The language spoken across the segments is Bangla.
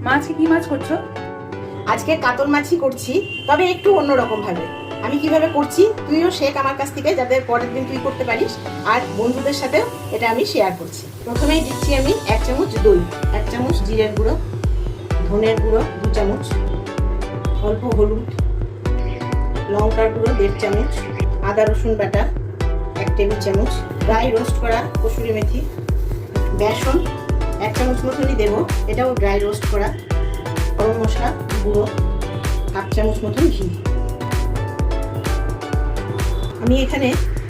মাছ কি মাছ করছো? আজকে কাতল মাছই করছি, তবে একটু অন্যরকম ভাবে। আমি কিভাবে করছি তুইও শেখ আমার কাছ থেকে, যাতে পরের দিন তুই করতে পারিস, আর বন্ধুদের সাথেও এটা আমি শেয়ার করছি। প্রথমেই দিচ্ছি আমি 1 চামচ দই, 1 চামচ জিরের গুঁড়ো, ধনের গুঁড়ো 2 চামচ, অল্প হলুদ, লঙ্কার গুঁড়ো 1.5 চামচ, আদা রসুন বাটা 1 টেবিল চামচ, ড্রাই রোস্ট করা কসুরি মেথি, বেসন 1 চামচ মতনই দেবো, এটাও ড্রাই রোস্ট করা, গরম মশলা গুঁড়ো 1/2 চামচ মতন ঘি। আমি এখানে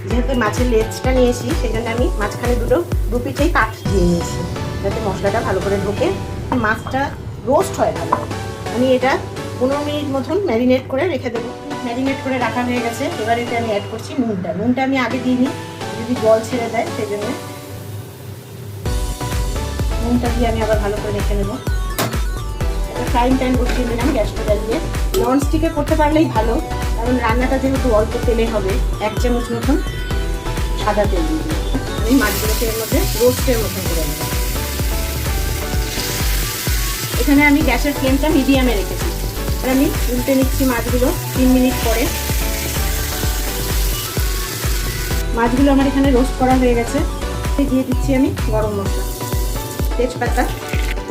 যেহেতু মাছের লেজটা নিয়েছি, সেখানে আমি মাঝখানে দু পিঠেই কাঠ দিয়ে নিয়েছি, যাতে মশলাটা ভালো করে ঢোকে, মাছটা রোস্ট হয় ভালো। আমি এটা 15 মিনিট মতন ম্যারিনেট করে রেখে দেবো। ম্যারিনেট করে রাখা হয়ে গেছে। এবার এটা আমি অ্যাড করছি নুনটা আমি আগে দিইনি, যদি জল ছেড়ে দেয় সেই জন্য নুনটা দিয়ে আমি আবার ভালো করে রেখে নেবো। একটা ফ্রাইং প্যান বসিয়ে দিলাম গ্যাসটা জ্বালিয়ে। ননস্টিকে করতে পারলেই ভালো, কারণ রান্নাটা যেহেতু অল্প তেলে হবে। 1 চামচ মতন সাদা তেল দিয়ে দিই। আমি মাছগুলোকে এর মধ্যে রোস্টের মতন করে নেব। এখানে আমি গ্যাসের ফ্লেমটা মিডিয়ামে রেখেছি। আর আমি উল্টে নিচ্ছি মাছগুলো 3 মিনিট পরে। মাছগুলো আমার এখানে রোস্ট করা হয়ে গেছে। দিয়ে দিচ্ছি আমি গরম মশলা, তেজপাতা,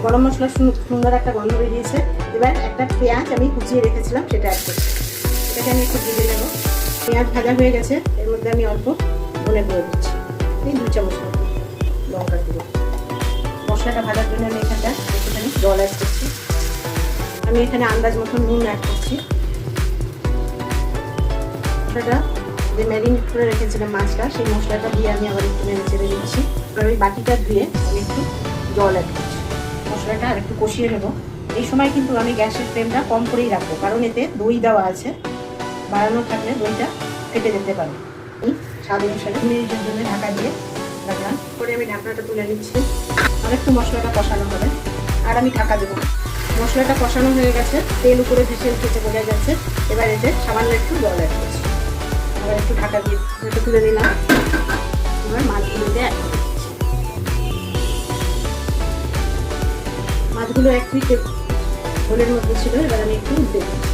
গরম মশলা সুন্দর একটা গন্ধ বেরিয়েছে। এবার একটা পেঁয়াজ আমি কুচিয়ে রেখেছিলাম, সেটা অ্যাড করছি। এটাকে আমি একটু ভেজে নেব। পেঁয়াজ ভাজা হয়ে গেছে, এর মধ্যে আমি অল্প ধনে গুঁড়ো দিচ্ছি, এই 2 চামচ মতো, লঙ্কার গুঁড়ো। মশলাটা ভাজার জন্য আমি এখানটা একটুখানি জল অ্যাড করছি। আমি এখানে আন্দাজ মতো নুন অ্যাড করছি। মশলাটা যে ম্যারিনেট করে রেখেছিলাম মাছটা, সেই মশলাটা দিয়ে আমি আবার একটু নেড়ে চেড়ে দিচ্ছি। এবার ওই বাটিটা ধুয়ে আমি একটু জল অ্যাড করছি। মশলাটা আর একটু কষিয়ে নেব। এই সময় কিন্তু আমি গ্যাসের ফ্লেমটা কম করেই রাখবো, কারণ এতে দই দেওয়া আছে। বাড়ানো থাকলে দইটা ফেটে যেতে পারে। স্বাদ অনুসারে 2 মিনিটের জন্য ঢাকা দিয়ে রাখলাম। পরে আমি ঢাকনাটা তুলে নিচ্ছি। আর একটু মশলাটা কষানো হবে, আর আমি ঢাকা দেবো। মশলাটা কষানো হয়ে গেছে, তেল উপরে ভেসে উঠেছে, বোঝা যাচ্ছে। এবার এতে সামান্য একটু জল অ্যাড করছি। আবার একটু ঢাকা দিয়ে একটু তুলে নিলাম। এবার মাছগুলোতে অ্যাড করে দিচ্ছি। মাছগুলো 1 পিঠ ঝোলের মধ্যে ছিল, এবার আমি একটু উল্টে দিচ্ছি।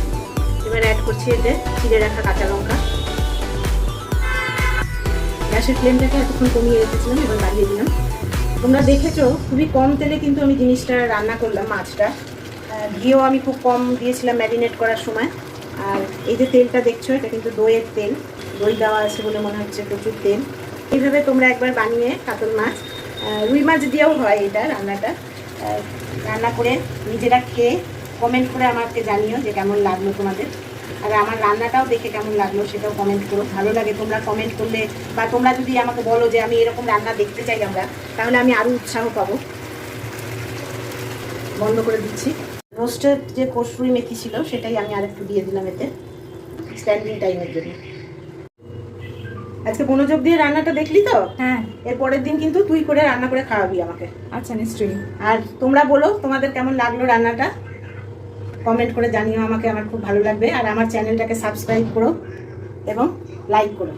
এবার অ্যাড করছি এতে চিড়ে রাখা কাঁচা লঙ্কা। গ্যাসের ফ্লেমটাকে এতক্ষণ কমিয়ে রেখেছিলাম, এবার বাড়িয়ে দিলাম। তোমরা দেখেছো খুবই কম তেলে কিন্তু আমি জিনিসটা রান্না করলাম। মাছটা ঘিও আমি খুব কম দিয়েছিলাম ম্যারিনেট করার সময়। আর এই যে তেলটা দেখছো, এটা কিন্তু দইয়ের তেল, দই দেওয়া আছে বলে মনে হচ্ছে প্রচুর তেল। এইভাবে তোমরা একবার বানিয়ে কাতল মাছ, রুই মাছ দিয়েও হয় এটা রান্নাটা, রান্না করে নিজেরা খেয়ে কমেন্ট করে আমাকে জানিও যে কেমন লাগলো তোমাদের। আর আমার রান্নাটাও দেখে কেমন লাগলো সেটাও কমেন্ট করো। ভালো লাগে তোমরা কমেন্ট করলে, বা তোমরা যদি আমাকে বলো যে আমি এরকম রান্না দেখতে চাই আমরা, তাহলে আমি আরও উৎসাহ পাবো। বন্ধ করে দিচ্ছি। রোস্টের যে কসুরি মেথি ছিল সেটাই আমি আরেকটু দিয়ে দিলাম এতে, স্ট্যান্ডিং টাইমের জন্য। আজকে মনোযোগ দিয়ে রান্নাটা দেখলি তো? হ্যাঁ। এর পরের দিন কিন্তু তুই করে রান্না করে খাওয়াবি আমাকে। আচ্ছা, নিশ্চয়ই। আর তোমরা বলো তোমাদের কেমন লাগলো রান্নাটা, কমেন্ট করে জানিও আমাকে, আমার খুব ভালো লাগবে। আর আমার চ্যানেলটাকে সাবস্ক্রাইব করো এবং লাইক করো।